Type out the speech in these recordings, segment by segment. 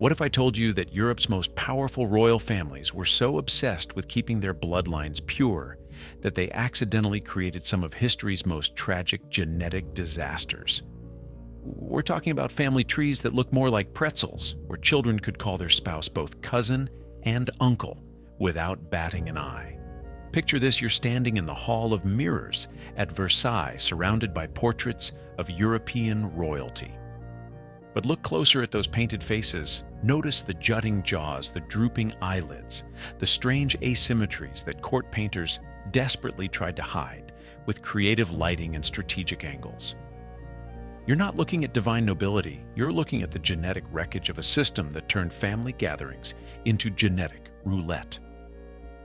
What if I told you that Europe's most powerful royal families were so obsessed with keeping their bloodlines pure that they accidentally created some of history's most tragic genetic disasters? We're talking about family trees that look more like pretzels, where children could call their spouse both cousin and uncle without batting an eye. Picture this: you're standing in the Hall of Mirrors at Versailles, surrounded by portraits of European royalty. But look closer at those painted faces. Notice the jutting jaws, the drooping eyelids, the strange asymmetries that court painters desperately tried to hide with creative lighting and strategic angles. You're not looking at divine nobility, you're looking at the genetic wreckage of a system that turned family gatherings into genetic roulette.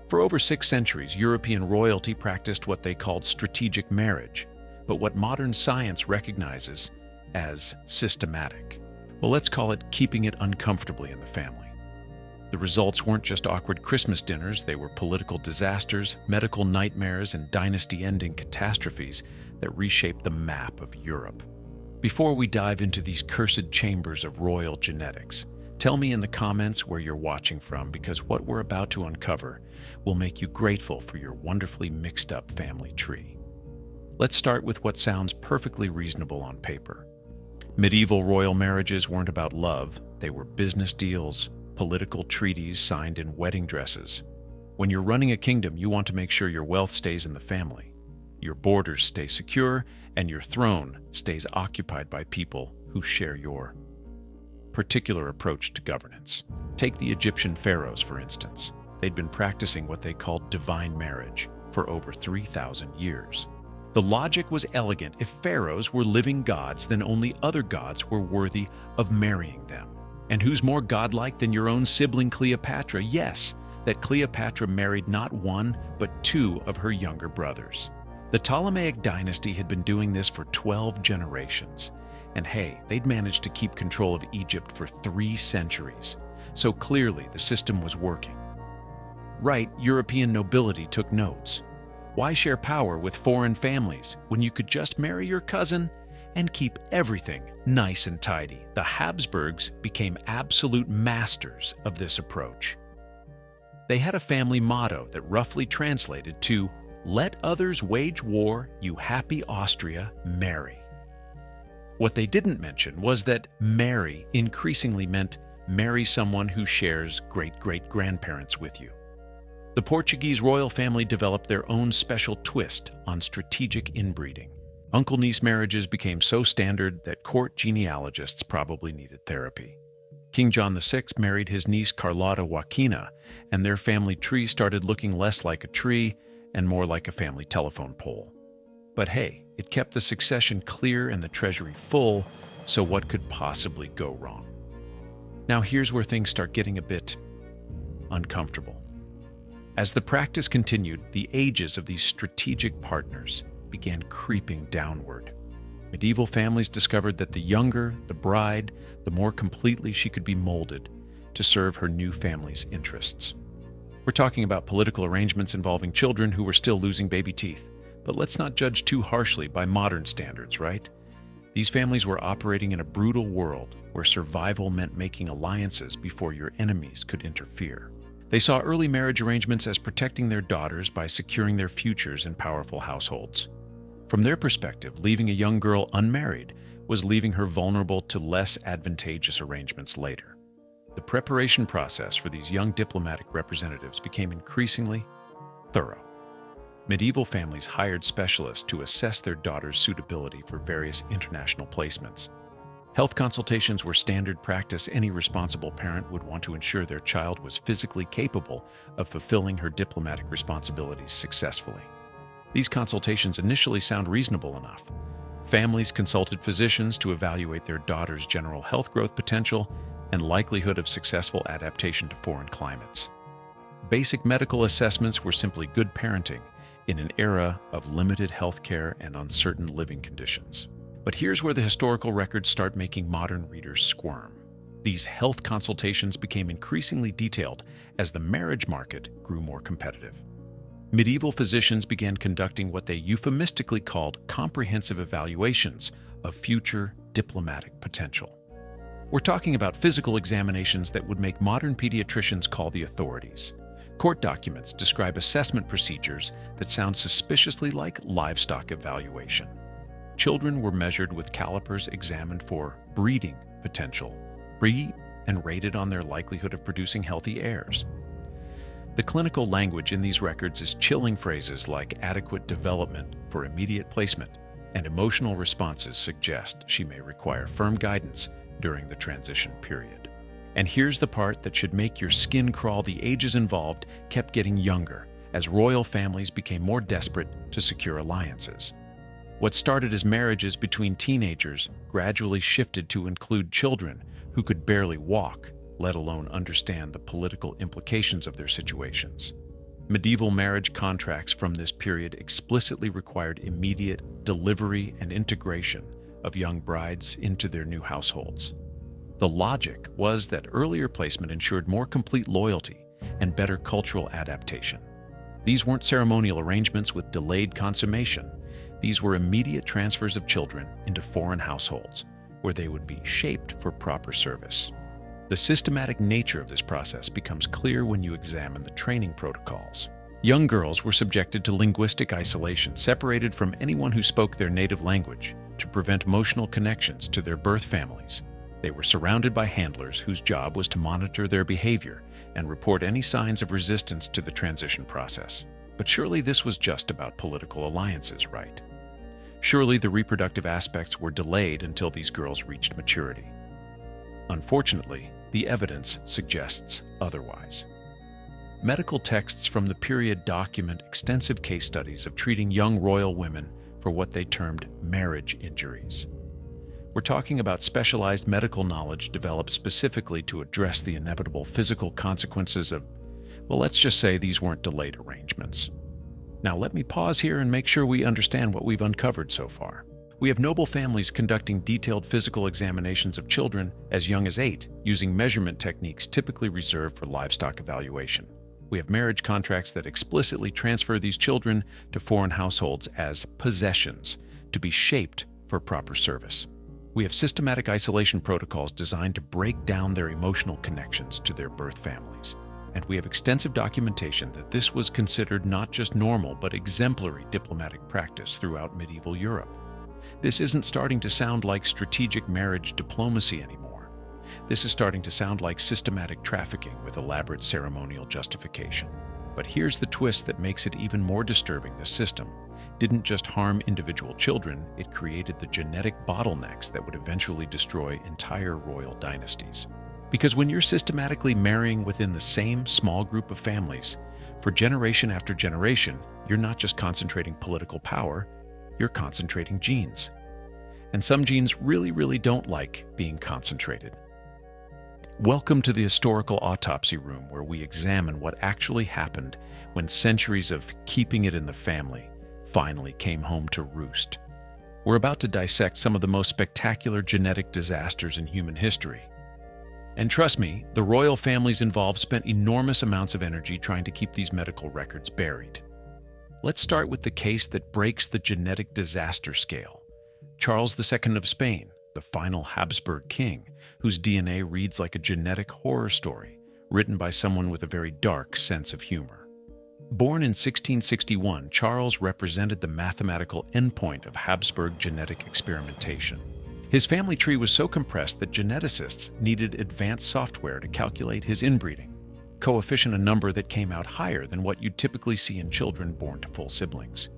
For over 6 centuries, European royalty practiced what they called strategic marriage, but what modern science recognizes as systematic. Well, let's call it keeping it uncomfortably in the family. The results weren't just awkward Christmas dinners, they were political disasters, medical nightmares, and dynasty-ending catastrophes that reshaped the map of Europe. Before we dive into these cursed chambers of royal genetics, tell me in the comments where you're watching from, because what we're about to uncover will make you grateful for your wonderfully mixed-up family tree. Let's start with what sounds perfectly reasonable on paper. Medieval royal marriages weren't about love, they were business deals, political treaties signed in wedding dresses. When you're running a kingdom, you want to make sure your wealth stays in the family, your borders stay secure, and your throne stays occupied by people who share your particular approach to governance. Take the Egyptian pharaohs, for instance. They'd been practicing what they called divine marriage for over 3,000 years. The logic was elegant: if pharaohs were living gods, then only other gods were worthy of marrying them. And who's more godlike than your own sibling Cleopatra? Yes, that Cleopatra married not one, but 2 of her younger brothers. The Ptolemaic dynasty had been doing this for 12 generations. And hey, they'd managed to keep control of Egypt for 3 centuries. So clearly the system was working. Right, European nobility took notes. Why share power with foreign families when you could just marry your cousin and keep everything nice and tidy? The Habsburgs became absolute masters of this approach. They had a family motto that roughly translated to, "Let others wage war, you happy Austria, marry." What they didn't mention was that marry increasingly meant marry someone who shares great-great-grandparents with you. The Portuguese royal family developed their own special twist on strategic inbreeding. Uncle-niece marriages became so standard that court genealogists probably needed therapy. King John VI married his niece Carlotta Joaquina, and their family tree started looking less like a tree and more like a family telephone pole. But hey, it kept the succession clear and the treasury full, so what could possibly go wrong? Now here's where things start getting a bit uncomfortable. As the practice continued, the ages of these strategic partners began creeping downward. Medieval families discovered that the younger the bride, the more completely she could be molded to serve her new family's interests. We're talking about political arrangements involving children who were still losing baby teeth. But let's not judge too harshly by modern standards, right? These families were operating in a brutal world where survival meant making alliances before your enemies could interfere. They saw early marriage arrangements as protecting their daughters by securing their futures in powerful households. From their perspective, leaving a young girl unmarried was leaving her vulnerable to less advantageous arrangements later. The preparation process for these young diplomatic representatives became increasingly thorough. Medieval families hired specialists to assess their daughters' suitability for various international placements. Health consultations were standard practice. Any responsible parent would want to ensure their child was physically capable of fulfilling her diplomatic responsibilities successfully. These consultations initially sound reasonable enough. Families consulted physicians to evaluate their daughter's general health growth potential and likelihood of successful adaptation to foreign climates. Basic medical assessments were simply good parenting in an era of limited health care and uncertain living conditions. But here's where the historical records start making modern readers squirm. These health consultations became increasingly detailed as the marriage market grew more competitive. Medieval physicians began conducting what they euphemistically called comprehensive evaluations of future diplomatic potential. We're talking about physical examinations that would make modern pediatricians call the authorities. Court documents describe assessment procedures that sound suspiciously like livestock evaluation. Children were measured with calipers examined for breeding potential, and rated on their likelihood of producing healthy heirs. The clinical language in these records is chilling phrases like adequate development for immediate placement, and emotional responses suggest she may require firm guidance during the transition period. And here's the part that should make your skin crawl: the ages involved kept getting younger as royal families became more desperate to secure alliances. What started as marriages between teenagers gradually shifted to include children who could barely walk, let alone understand the political implications of their situations. Medieval marriage contracts from this period explicitly required immediate delivery and integration of young brides into their new households. The logic was that earlier placement ensured more complete loyalty and better cultural adaptation. These weren't ceremonial arrangements with delayed consummation. These were immediate transfers of children into foreign households, where they would be shaped for proper service. The systematic nature of this process becomes clear when you examine the training protocols. Young girls were subjected to linguistic isolation, separated from anyone who spoke their native language, to prevent emotional connections to their birth families. They were surrounded by handlers whose job was to monitor their behavior and report any signs of resistance to the transition process. But surely this was just about political alliances, right? Surely the reproductive aspects were delayed until these girls reached maturity. Unfortunately, the evidence suggests otherwise. Medical texts from the period document extensive case studies of treating young royal women for what they termed marriage injuries. We're talking about specialized medical knowledge developed specifically to address the inevitable physical consequences of, well, let's just say these weren't delayed arrangements. Now let me pause here and make sure we understand what we've uncovered so far. We have noble families conducting detailed physical examinations of children as young as 8, using measurement techniques typically reserved for livestock evaluation. We have marriage contracts that explicitly transfer these children to foreign households as possessions, to be shaped for proper service. We have systematic isolation protocols designed to break down their emotional connections to their birth families. And we have extensive documentation that this was considered not just normal but exemplary diplomatic practice throughout medieval Europe. This isn't starting to sound like strategic marriage diplomacy anymore. This is starting to sound like systematic trafficking with elaborate ceremonial justification. But here's the twist that makes it even more disturbing: the system didn't just harm individual children, it created the genetic bottlenecks that would eventually destroy entire royal dynasties. Because when you're systematically marrying within the same small group of families, for generation after generation, you're not just concentrating political power, you're concentrating genes. And some genes really don't like being concentrated. Welcome to the historical autopsy room, where we examine what actually happened when centuries of keeping it in the family finally came home to roost. We're about to dissect some of the most spectacular genetic disasters in human history. And trust me, the royal families involved spent enormous amounts of energy trying to keep these medical records buried. Let's start with the case that breaks the genetic disaster scale: Charles II of Spain, the final Habsburg king, whose DNA reads like a genetic horror story, written by someone with a very dark sense of humor. Born in 1661, Charles represented the mathematical endpoint of Habsburg genetic experimentation. His family tree was so compressed that geneticists needed advanced software to calculate his inbreeding coefficient, a number that came out higher than what you'd typically see in children born to full siblings.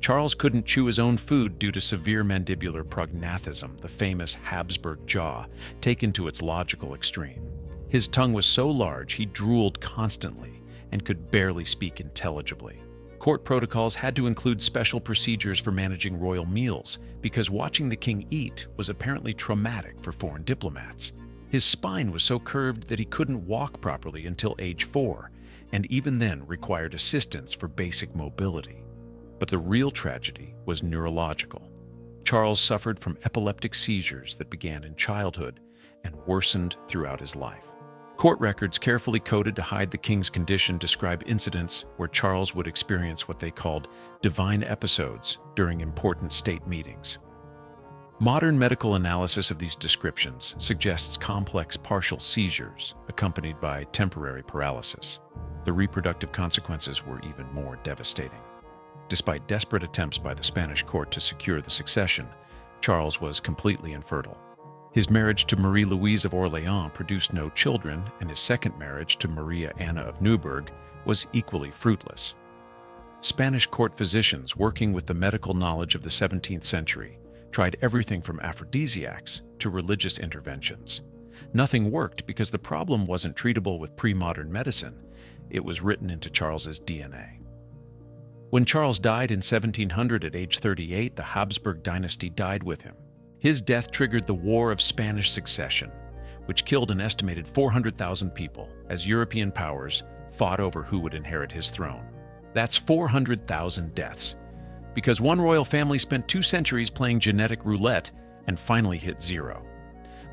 Charles couldn't chew his own food due to severe mandibular prognathism, the famous Habsburg jaw, taken to its logical extreme. His tongue was so large he drooled constantly and could barely speak intelligibly. Court protocols had to include special procedures for managing royal meals because watching the king eat was apparently traumatic for foreign diplomats. His spine was so curved that he couldn't walk properly until age 4, and even then required assistance for basic mobility. But the real tragedy was neurological. Charles suffered from epileptic seizures that began in childhood and worsened throughout his life. Court records carefully coded to hide the king's condition describe incidents where Charles would experience what they called divine episodes during important state meetings. Modern medical analysis of these descriptions suggests complex partial seizures accompanied by temporary paralysis. The reproductive consequences were even more devastating. Despite desperate attempts by the Spanish court to secure the succession, Charles was completely infertile. His marriage to Marie Louise of Orléans produced no children, and his second marriage to Maria Anna of Neuburg was equally fruitless. Spanish court physicians, working with the medical knowledge of the 17th century, tried everything from aphrodisiacs to religious interventions. Nothing worked because the problem wasn't treatable with pre-modern medicine. It was written into Charles's DNA. When Charles died in 1700 at age 38, the Habsburg dynasty died with him. His death triggered the War of Spanish Succession, which killed an estimated 400,000 people as European powers fought over who would inherit his throne. That's 400,000 deaths, because one royal family spent 2 centuries playing genetic roulette and finally hit zero.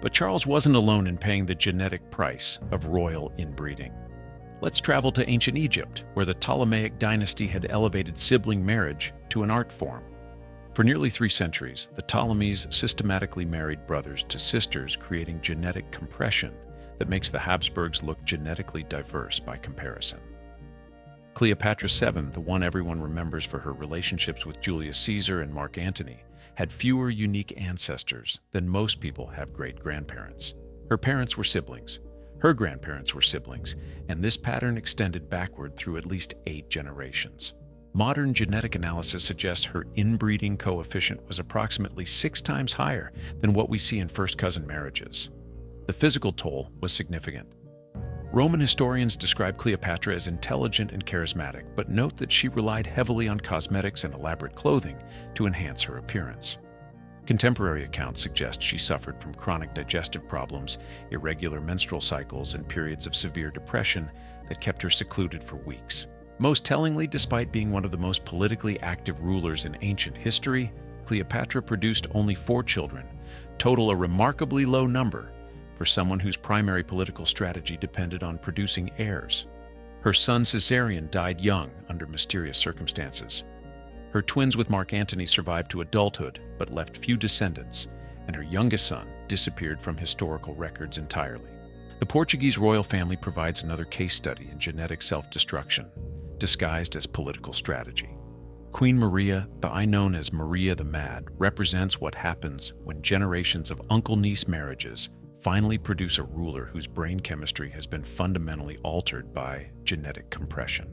But Charles wasn't alone in paying the genetic price of royal inbreeding. Let's travel to ancient Egypt, where the Ptolemaic dynasty had elevated sibling marriage to an art form. For nearly 3 centuries, the Ptolemies systematically married brothers to sisters, creating genetic compression that makes the Habsburgs look genetically diverse by comparison. Cleopatra VII, the one everyone remembers for her relationships with Julius Caesar and Mark Antony, had fewer unique ancestors than most people have great-grandparents. Her parents were siblings, her grandparents were siblings, and this pattern extended backward through at least 8 generations. Modern genetic analysis suggests her inbreeding coefficient was approximately 6 times higher than what we see in first-cousin marriages. The physical toll was significant. Roman historians describe Cleopatra as intelligent and charismatic, but note that she relied heavily on cosmetics and elaborate clothing to enhance her appearance. Contemporary accounts suggest she suffered from chronic digestive problems, irregular menstrual cycles, and periods of severe depression that kept her secluded for weeks. Most tellingly, despite being one of the most politically active rulers in ancient history, Cleopatra produced only 4 children, total a remarkably low number for someone whose primary political strategy depended on producing heirs. Her son Caesarion died young under mysterious circumstances. Her twins with Mark Antony survived to adulthood but left few descendants, and her youngest son disappeared from historical records entirely. The Portuguese royal family provides another case study in genetic self-destruction, disguised as political strategy. Queen Maria, known as Maria the Mad, represents what happens when generations of uncle-niece marriages finally produce a ruler whose brain chemistry has been fundamentally altered by genetic compression.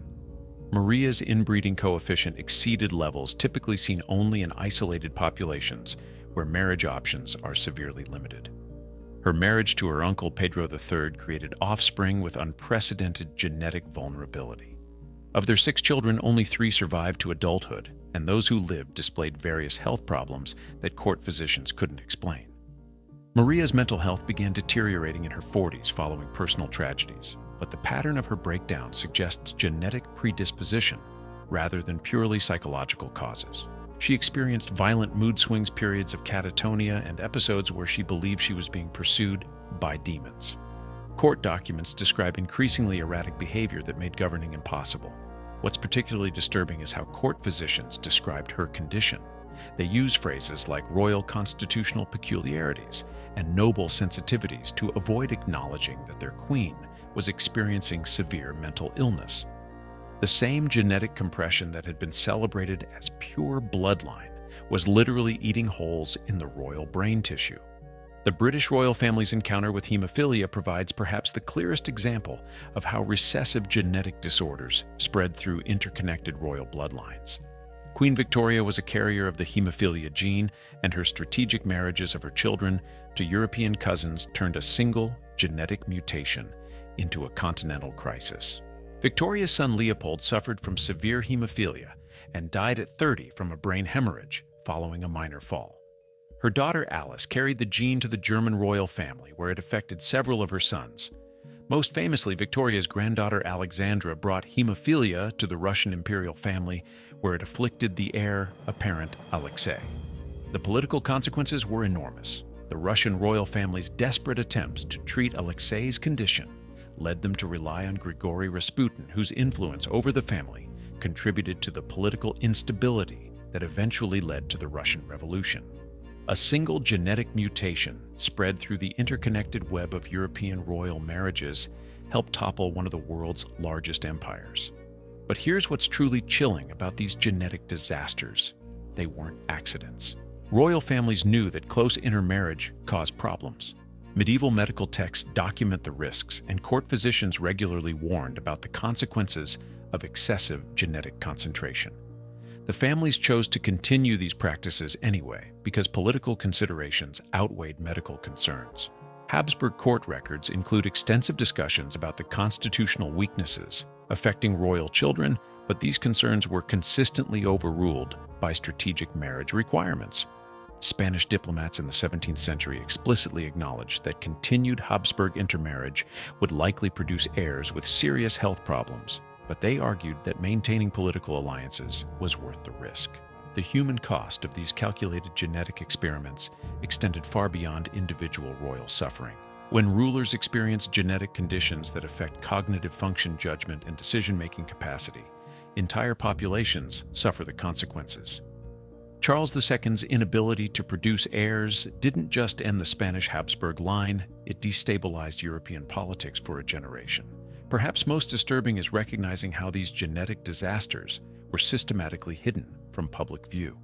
Maria's inbreeding coefficient exceeded levels typically seen only in isolated populations where marriage options are severely limited. Her marriage to her uncle Pedro III created offspring with unprecedented genetic vulnerability. Of their 6 children, only 3 survived to adulthood, and those who lived displayed various health problems that court physicians couldn't explain. Maria's mental health began deteriorating in her 40s following personal tragedies, but the pattern of her breakdown suggests genetic predisposition rather than purely psychological causes. She experienced violent mood swings, periods of catatonia, and episodes where she believed she was being pursued by demons. Court documents describe increasingly erratic behavior that made governing impossible. What's particularly disturbing is how court physicians described her condition. They use phrases like royal constitutional peculiarities and noble sensitivities to avoid acknowledging that their queen was experiencing severe mental illness. The same genetic compression that had been celebrated as pure bloodline was literally eating holes in the royal brain tissue. The British royal family's encounter with hemophilia provides perhaps the clearest example of how recessive genetic disorders spread through interconnected royal bloodlines. Queen Victoria was a carrier of the hemophilia gene, and her strategic marriages of her children to European cousins turned a single genetic mutation into a continental crisis. Victoria's son Leopold suffered from severe hemophilia and died at 30 from a brain hemorrhage following a minor fall. Her daughter Alice carried the gene to the German royal family, where it affected several of her sons. Most famously, Victoria's granddaughter Alexandra brought hemophilia to the Russian imperial family, where it afflicted the heir apparent Alexei. The political consequences were enormous. The Russian royal family's desperate attempts to treat Alexei's condition led them to rely on Grigory Rasputin, whose influence over the family contributed to the political instability that eventually led to the Russian Revolution. A single genetic mutation spread through the interconnected web of European royal marriages helped topple one of the world's largest empires. But here's what's truly chilling about these genetic disasters. They weren't accidents. Royal families knew that close intermarriage caused problems. Medieval medical texts document the risks, and court physicians regularly warned about the consequences of excessive genetic concentration. The families chose to continue these practices anyway because political considerations outweighed medical concerns. Habsburg court records include extensive discussions about the constitutional weaknesses affecting royal children, but these concerns were consistently overruled by strategic marriage requirements. Spanish diplomats in the 17th century explicitly acknowledged that continued Habsburg intermarriage would likely produce heirs with serious health problems, but they argued that maintaining political alliances was worth the risk. The human cost of these calculated genetic experiments extended far beyond individual royal suffering. When rulers experience genetic conditions that affect cognitive function, judgment, and decision-making capacity, entire populations suffer the consequences. Charles II's inability to produce heirs didn't just end the Spanish Habsburg line, it destabilized European politics for a generation. Perhaps most disturbing is recognizing how these genetic disasters were systematically hidden from public view.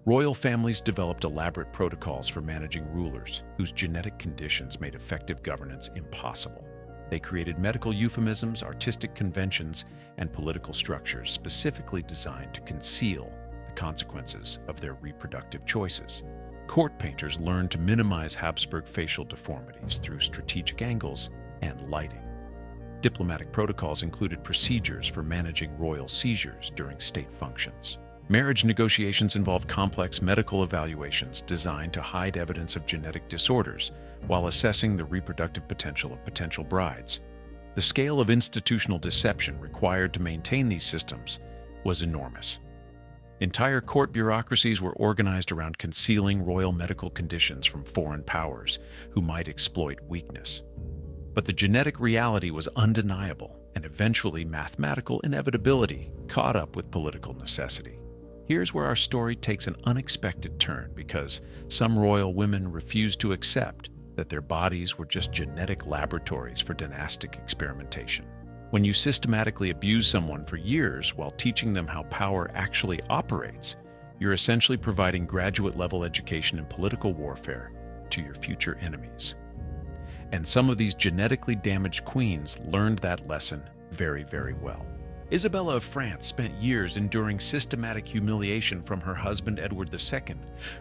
Royal families developed elaborate protocols for managing rulers whose genetic conditions made effective governance impossible. They created medical euphemisms, artistic conventions, and political structures specifically designed to conceal consequences of their reproductive choices. Court painters learned to minimize Habsburg facial deformities through strategic angles and lighting. Diplomatic protocols included procedures for managing royal seizures during state functions. Marriage negotiations involved complex medical evaluations designed to hide evidence of genetic disorders while assessing the reproductive potential of potential brides. The scale of institutional deception required to maintain these systems was enormous. Entire court bureaucracies were organized around concealing royal medical conditions from foreign powers who might exploit weakness. But the genetic reality was undeniable, and eventually mathematical inevitability caught up with political necessity. Here's where our story takes an unexpected turn because some royal women refused to accept that their bodies were just genetic laboratories for dynastic experimentation. When you systematically abuse someone for years while teaching them how power actually operates, you're essentially providing graduate-level education in political warfare to your future enemies. And some of these genetically damaged queens learned that lesson very, very well. Isabella of France spent years enduring systematic humiliation from her husband Edward II,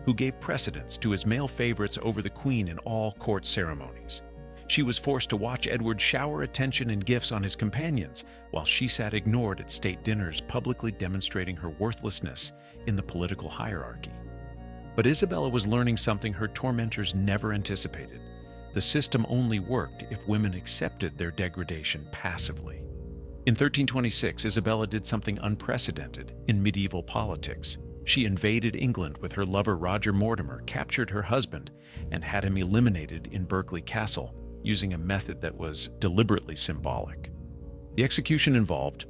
who gave precedence to his male favorites over the queen in all court ceremonies. She was forced to watch Edward shower attention and gifts on his companions, while she sat ignored at state dinners, publicly demonstrating her worthlessness in the political hierarchy. But Isabella was learning something her tormentors never anticipated. The system only worked if women accepted their degradation passively. In 1326, Isabella did something unprecedented in medieval politics. She invaded England with her lover Roger Mortimer, captured her husband, and had him eliminated in Berkeley Castle, using a method that was deliberately symbolic. The execution involved,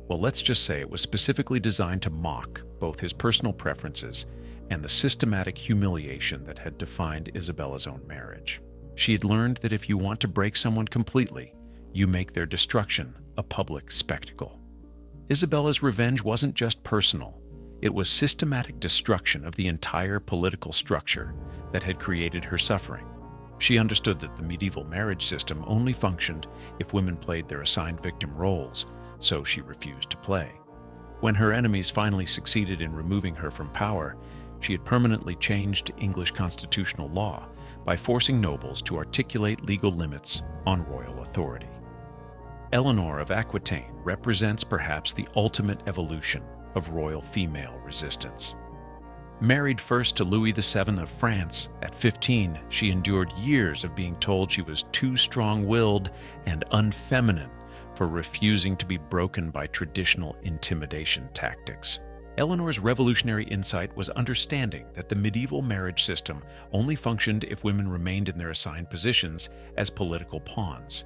well, let's just say it was specifically designed to mock both his personal preferences and the systematic humiliation that had defined Isabella's own marriage. She had learned that if you want to break someone completely, you make their destruction a public spectacle. Isabella's revenge wasn't just personal, it was systematic destruction of the entire political structure that had created her suffering. She understood that the medieval marriage system only functioned if women played their assigned victim roles, so she refused to play. When her enemies finally succeeded in removing her from power, she had permanently changed English constitutional law by forcing nobles to articulate legal limits on royal authority. Eleanor of Aquitaine represents perhaps the ultimate evolution of royal female resistance. Married first to Louis VII of France, at 15, she endured years of being told she was too strong-willed and unfeminine for refusing to be broken by traditional intimidation tactics. Eleanor's revolutionary insight was understanding that the medieval marriage system only functioned if women remained in their assigned positions as political pawns.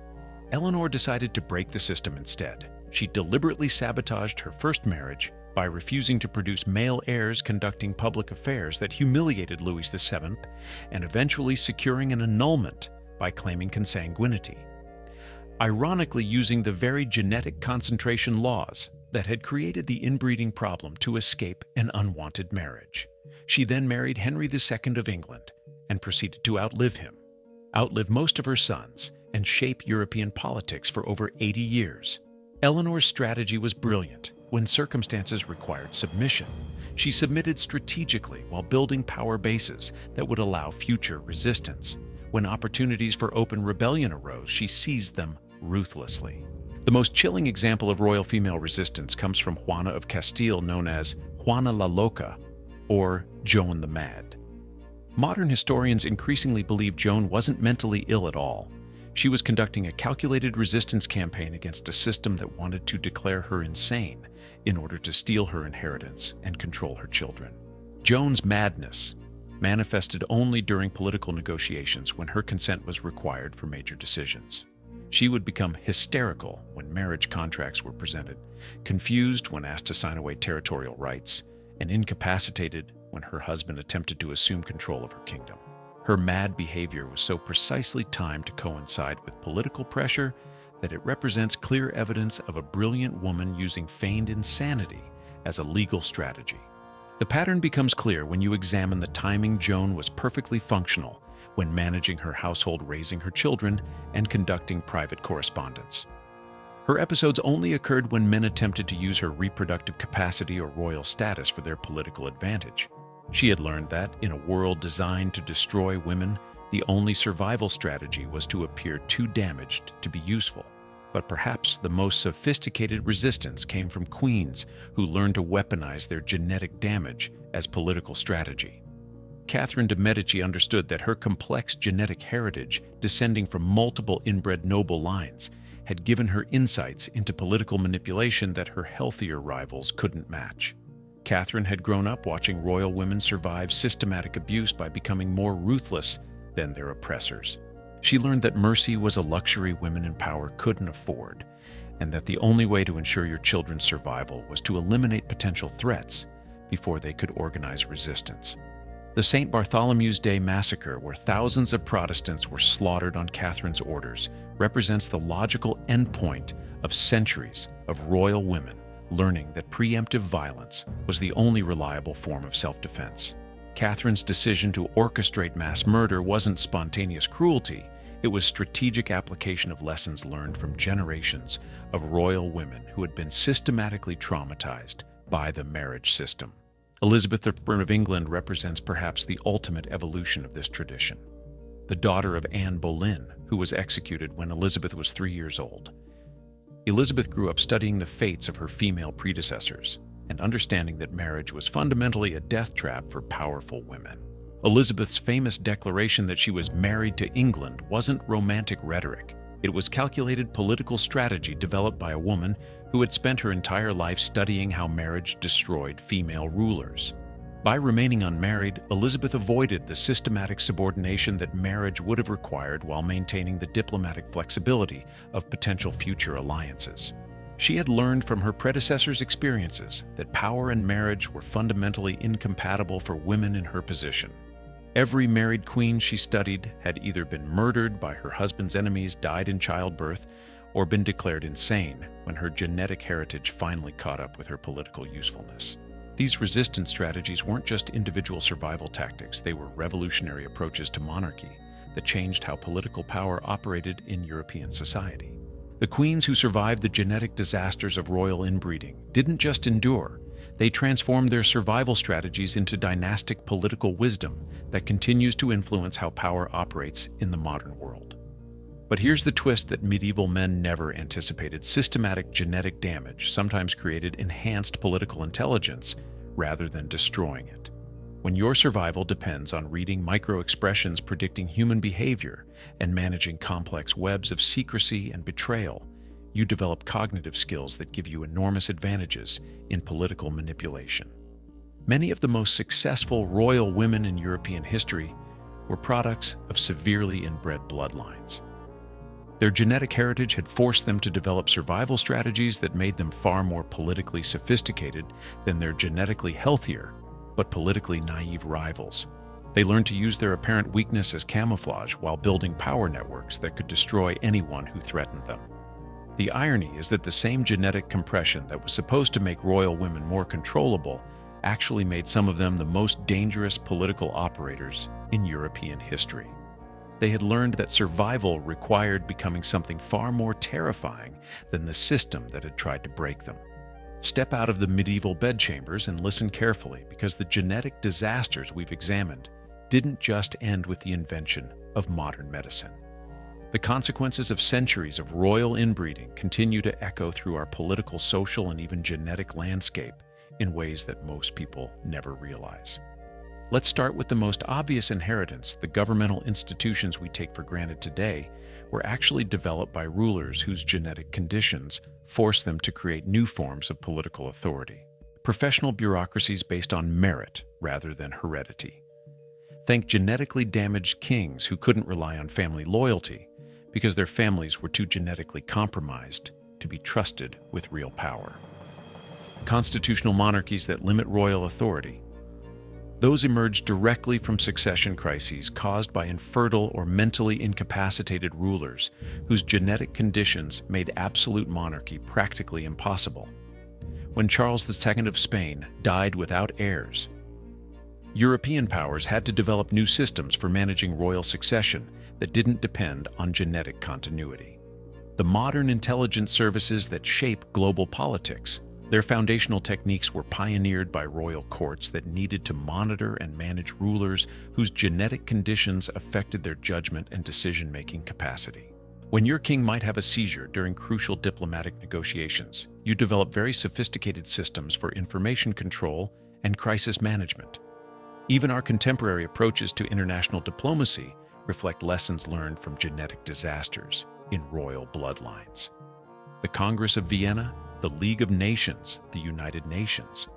Eleanor decided to break the system instead. She deliberately sabotaged her first marriage by refusing to produce male heirs, conducting public affairs that humiliated Louis VII, and eventually securing an annulment by claiming consanguinity. Ironically, using the very genetic concentration laws that had created the inbreeding problem to escape an unwanted marriage. She then married Henry II of England and proceeded to outlive him, outlive most of her sons, and shape European politics for over 80 years. Eleanor's strategy was brilliant. When circumstances required submission, she submitted strategically while building power bases that would allow future resistance. When opportunities for open rebellion arose, she seized them ruthlessly. The most chilling example of royal female resistance comes from Juana of Castile, known as Juana la Loca, or Joan the Mad. Modern historians increasingly believe Joan wasn't mentally ill at all. She was conducting a calculated resistance campaign against a system that wanted to declare her insane in order to steal her inheritance and control her children. Joan's madness manifested only during political negotiations when her consent was required for major decisions. She would become hysterical when marriage contracts were presented, confused when asked to sign away territorial rights, and incapacitated when her husband attempted to assume control of her kingdom. Her mad behavior was so precisely timed to coincide with political pressure that it represents clear evidence of a brilliant woman using feigned insanity as a legal strategy. The pattern becomes clear when you examine the timing. Joan was perfectly functional when managing her household, raising her children, and conducting private correspondence. Her episodes only occurred when men attempted to use her reproductive capacity or royal status for their political advantage. She had learned that, in a world designed to destroy women, the only survival strategy was to appear too damaged to be useful. But perhaps the most sophisticated resistance came from queens who learned to weaponize their genetic damage as political strategy. Catherine de' Medici understood that her complex genetic heritage, descending from multiple inbred noble lines, had given her insights into political manipulation that her healthier rivals couldn't match. Catherine had grown up watching royal women survive systematic abuse by becoming more ruthless than their oppressors. She learned that mercy was a luxury women in power couldn't afford, and that the only way to ensure your children's survival was to eliminate potential threats before they could organize resistance. The St. Bartholomew's Day massacre, where thousands of Protestants were slaughtered on Catherine's orders, represents the logical endpoint of centuries of royal women learning that preemptive violence was the only reliable form of self-defense. Catherine's decision to orchestrate mass murder wasn't spontaneous cruelty, it was strategic application of lessons learned from generations of royal women who had been systematically traumatized by the marriage system. Elizabeth I of England represents perhaps the ultimate evolution of this tradition. The daughter of Anne Boleyn, who was executed when Elizabeth was 3 years old. Elizabeth grew up studying the fates of her female predecessors and understanding that marriage was fundamentally a death trap for powerful women. Elizabeth's famous declaration that she was married to England wasn't romantic rhetoric. It was calculated political strategy developed by a woman who had spent her entire life studying how marriage destroyed female rulers. By remaining unmarried, Elizabeth avoided the systematic subordination that marriage would have required while maintaining the diplomatic flexibility of potential future alliances. She had learned from her predecessors' experiences that power and marriage were fundamentally incompatible for women in her position. Every married queen she studied had either been murdered by her husband's enemies, died in childbirth, or been declared insane when her genetic heritage finally caught up with her political usefulness. These resistance strategies weren't just individual survival tactics, they were revolutionary approaches to monarchy that changed how political power operated in European society. The queens who survived the genetic disasters of royal inbreeding didn't just endure, they transformed their survival strategies into dynastic political wisdom that continues to influence how power operates in the modern world. But here's the twist that medieval men never anticipated. Systematic genetic damage sometimes created enhanced political intelligence rather than destroying it. When your survival depends on reading micro-expressions predicting human behavior and managing complex webs of secrecy and betrayal, you develop cognitive skills that give you enormous advantages in political manipulation. Many of the most successful royal women in European history were products of severely inbred bloodlines. Their genetic heritage had forced them to develop survival strategies that made them far more politically sophisticated than their genetically healthier, but politically naive rivals. They learned to use their apparent weakness as camouflage while building power networks that could destroy anyone who threatened them. The irony is that the same genetic compression that was supposed to make royal women more controllable actually made some of them the most dangerous political operators in European history. They had learned that survival required becoming something far more terrifying than the system that had tried to break them. Step out of the medieval bedchambers and listen carefully, because the genetic disasters we've examined didn't just end with the invention of modern medicine. The consequences of centuries of royal inbreeding continue to echo through our political, social, and even genetic landscape in ways that most people never realize. Let's start with the most obvious inheritance. The governmental institutions we take for granted today were actually developed by rulers whose genetic conditions forced them to create new forms of political authority. Professional bureaucracies based on merit rather than heredity. Think genetically damaged kings who couldn't rely on family loyalty because their families were too genetically compromised to be trusted with real power. Constitutional monarchies that limit royal authority. Those emerged directly from succession crises caused by infertile or mentally incapacitated rulers whose genetic conditions made absolute monarchy practically impossible. When Charles II of Spain died without heirs, European powers had to develop new systems for managing royal succession that didn't depend on genetic continuity. The modern intelligence services that shape global politics, their foundational techniques were pioneered by royal courts that needed to monitor and manage rulers whose genetic conditions affected their judgment and decision-making capacity. When your king might have a seizure during crucial diplomatic negotiations, you develop very sophisticated systems for information control and crisis management. Even our contemporary approaches to international diplomacy reflect lessons learned from genetic disasters in royal bloodlines. The Congress of Vienna, the League of Nations, the United Nations.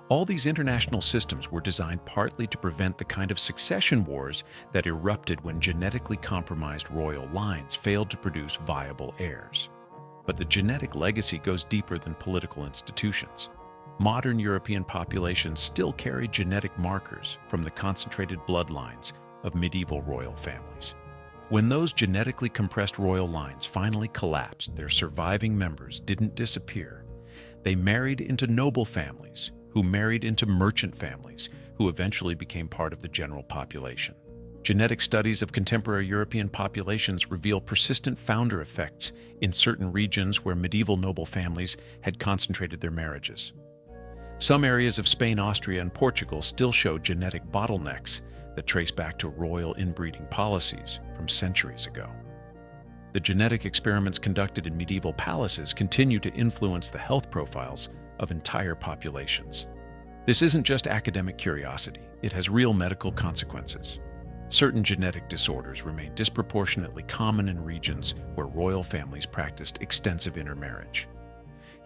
All these international systems were designed partly to prevent the kind of succession wars that erupted when genetically compromised royal lines failed to produce viable heirs. But the genetic legacy goes deeper than political institutions. Modern European populations still carry genetic markers from the concentrated bloodlines of medieval royal families. When those genetically compressed royal lines finally collapsed, their surviving members didn't disappear. They married into noble families, who married into merchant families, who eventually became part of the general population. Genetic studies of contemporary European populations reveal persistent founder effects in certain regions where medieval noble families had concentrated their marriages. Some areas of Spain, Austria, and Portugal still show genetic bottlenecks that trace back to royal inbreeding policies from centuries ago. The genetic experiments conducted in medieval palaces continue to influence the health profiles of entire populations. This isn't just academic curiosity, it has real medical consequences. Certain genetic disorders remain disproportionately common in regions where royal families practiced extensive intermarriage.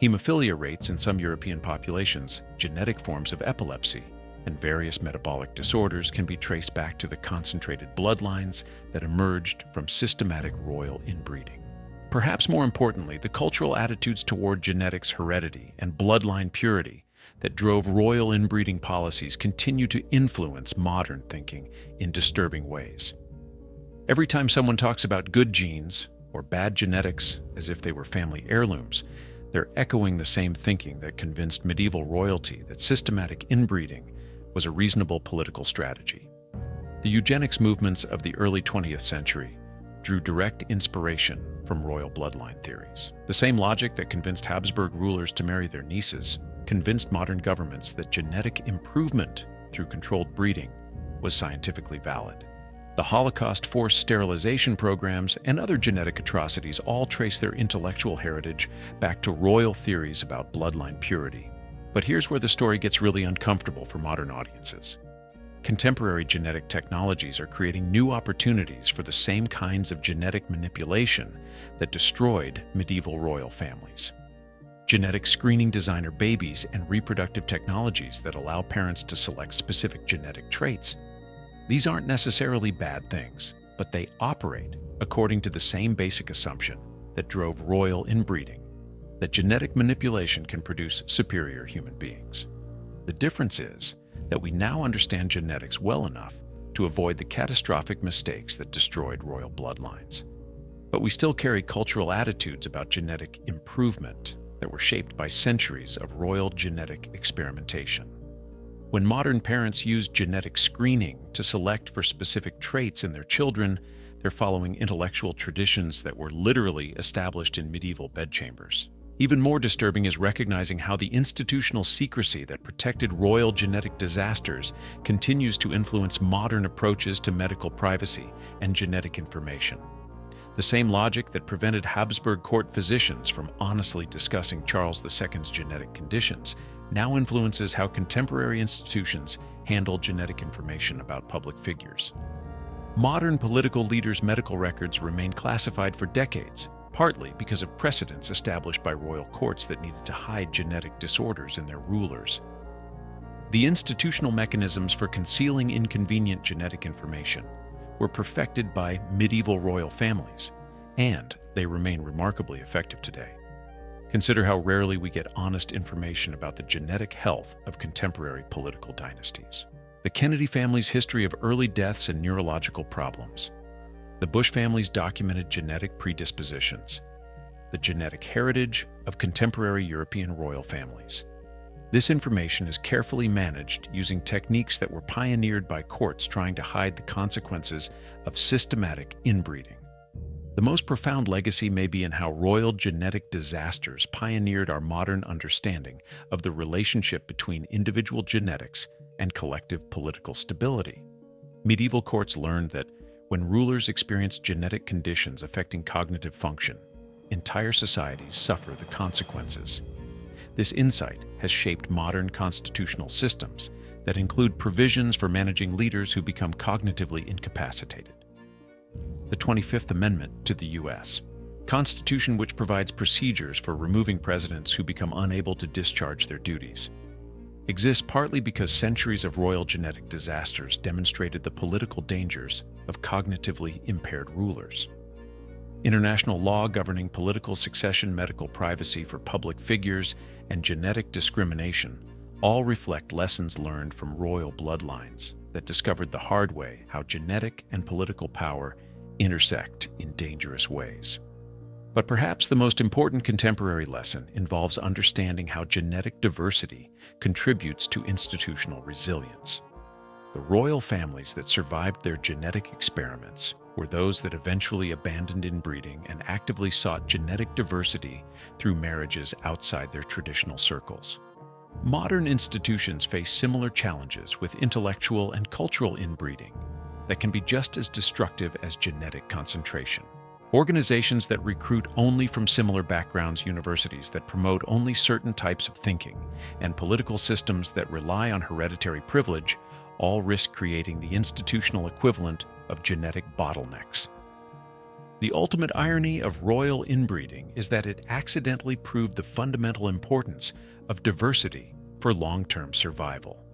Hemophilia rates in some European populations, genetic forms of epilepsy, and various metabolic disorders can be traced back to the concentrated bloodlines that emerged from systematic royal inbreeding. Perhaps more importantly, the cultural attitudes toward genetics, heredity, and bloodline purity that drove royal inbreeding policies continue to influence modern thinking in disturbing ways. Every time someone talks about good genes or bad genetics as if they were family heirlooms, they're echoing the same thinking that convinced medieval royalty that systematic inbreeding was a reasonable political strategy. The eugenics movements of the early 20th century drew direct inspiration from royal bloodline theories. The same logic that convinced Habsburg rulers to marry their nieces convinced modern governments that genetic improvement through controlled breeding was scientifically valid. The Holocaust forced sterilization programs and other genetic atrocities all trace their intellectual heritage back to royal theories about bloodline purity. But here's where the story gets really uncomfortable for modern audiences. Contemporary genetic technologies are creating new opportunities for the same kinds of genetic manipulation that destroyed medieval royal families. Genetic screening designer babies and reproductive technologies that allow parents to select specific genetic traits. These aren't necessarily bad things. but they operate according to the same basic assumption that drove royal inbreeding, that genetic manipulation can produce superior human beings. The difference is that we now understand genetics well enough to avoid the catastrophic mistakes that destroyed royal bloodlines. But we still carry cultural attitudes about genetic improvement that were shaped by centuries of royal genetic experimentation. When modern parents use genetic screening to select for specific traits in their children, they're following intellectual traditions that were literally established in medieval bedchambers. Even more disturbing is recognizing how the institutional secrecy that protected royal genetic disasters continues to influence modern approaches to medical privacy and genetic information. The same logic that prevented Habsburg court physicians from honestly discussing Charles II's genetic conditions now influences how contemporary institutions handle genetic information about public figures. Modern political leaders' medical records remain classified for decades, partly because of precedents established by royal courts that needed to hide genetic disorders in their rulers. The institutional mechanisms for concealing inconvenient genetic information were perfected by medieval royal families, and they remain remarkably effective today. Consider how rarely we get honest information about the genetic health of contemporary political dynasties. The Kennedy family's history of early deaths and neurological problems. The Bush family's documented genetic predispositions. The genetic heritage of contemporary European royal families. This information is carefully managed using techniques that were pioneered by courts trying to hide the consequences of systematic inbreeding. The most profound legacy may be in how royal genetic disasters pioneered our modern understanding of the relationship between individual genetics and collective political stability. Medieval courts learned that when rulers experience genetic conditions affecting cognitive function, entire societies suffer the consequences. This insight has shaped modern constitutional systems that include provisions for managing leaders who become cognitively incapacitated. The 25th Amendment to the U.S. Constitution, which provides procedures for removing presidents who become unable to discharge their duties, exists partly because centuries of royal genetic disasters demonstrated the political dangers of cognitively impaired rulers. International law governing political succession, medical privacy for public figures, and genetic discrimination all reflect lessons learned from royal bloodlines that discovered the hard way how genetic and political power intersect in dangerous ways. But perhaps the most important contemporary lesson involves understanding how genetic diversity contributes to institutional resilience. The royal families that survived their genetic experiments were those that eventually abandoned inbreeding and actively sought genetic diversity through marriages outside their traditional circles. Modern institutions face similar challenges with intellectual and cultural inbreeding that can be just as destructive as genetic concentration. Organizations that recruit only from similar backgrounds, universities that promote only certain types of thinking, and political systems that rely on hereditary privilege all risk creating the institutional equivalent of genetic bottlenecks. The ultimate irony of royal inbreeding is that it accidentally proved the fundamental importance of diversity for long-term survival.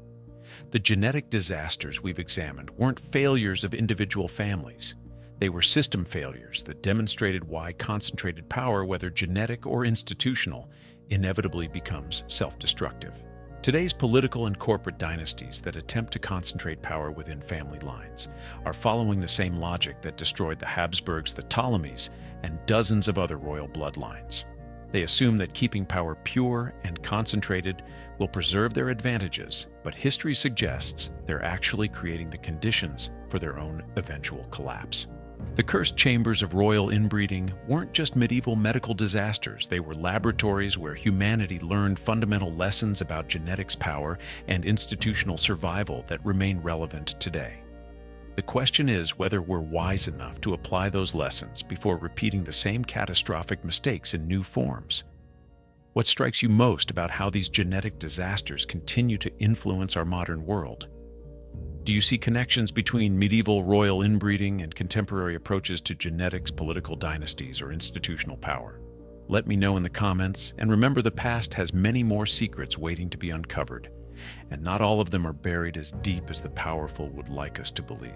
The genetic disasters we've examined weren't failures of individual families. They were system failures that demonstrated why concentrated power, whether genetic or institutional, inevitably becomes self-destructive. Today's political and corporate dynasties that attempt to concentrate power within family lines are following the same logic that destroyed the Habsburgs, the Ptolemies, and dozens of other royal bloodlines. They assume that keeping power pure and concentrated will preserve their advantages, but history suggests they're actually creating the conditions for their own eventual collapse. The cursed chambers of royal inbreeding weren't just medieval medical disasters. They were laboratories where humanity learned fundamental lessons about genetics, power, and institutional survival that remain relevant today. The question is whether we're wise enough to apply those lessons before repeating the same catastrophic mistakes in new forms. What strikes you most about how these genetic disasters continue to influence our modern world? Do you see connections between medieval royal inbreeding and contemporary approaches to genetics, political dynasties, or institutional power? Let me know in the comments, and remember, the past has many more secrets waiting to be uncovered, and not all of them are buried as deep as the powerful would like us to believe.